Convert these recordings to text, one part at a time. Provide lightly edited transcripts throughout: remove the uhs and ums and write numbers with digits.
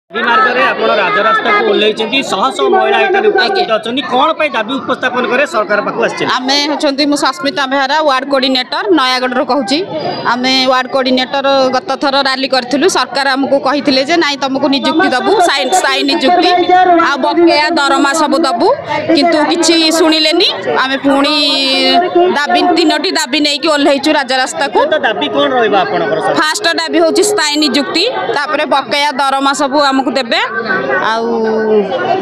मार्ग में आप राजरास्ता को ओह्लैंती शह शह महिला ये उपस्थित अच्छा कौन पर दाबी उपस्थापन करे सरकार पाक आम हूँ सस्मिता बेहरा वार्ड कोऑर्डिनेटर नयागढ़ कहूँ आम वार्ड कोऑर्डिनेटर गत थर रैली करूँ सरकार आमको कही ना तुमको निजुक्ति दबू स्थायी निजुक्ति आ बकेया दरमा सब दबू किंतु किसी शुणिले आम पुणी दाबी तीनोटी दाबी नहीं ओह्लैचु राजरास्ता को दाबी कौन रहा फास्ट दाबी हूँ स्थायी निजुक्ति तापर बकेया दरमा सब आमको देवे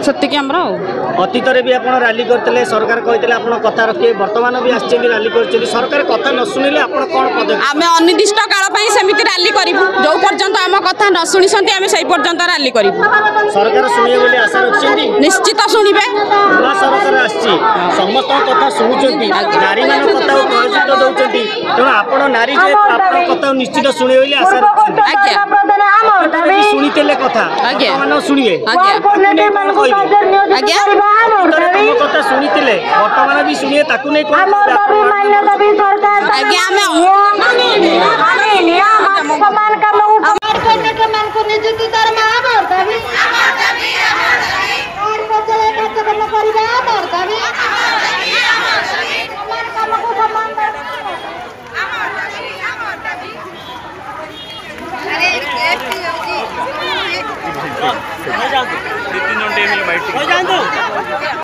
आती अतीत भी आप रैली करते सरकार कहते आप कथा रखिए वर्तमान भी आसी रैली कर सरकार कथा न शुणिले आप कौन पदक्षेप आम अनिर्दिष्ट काल सेमती रैली करूँ जो पर्यंत आम कथा न शुणी आम से पर्यंत रैली करूँ सरकार शुणे बोली आशा रखिए निश्चित शुणवे नवा सरकार आसी समस्त कथा शुणुंट नारी मान कथा प्रयोजित दौरान तेणु आप नारी कथा निश्चित शुणे बोली आशा रखिए शुणी कथा शुणे कथा शुणी वर्तमान भी शुणे तीन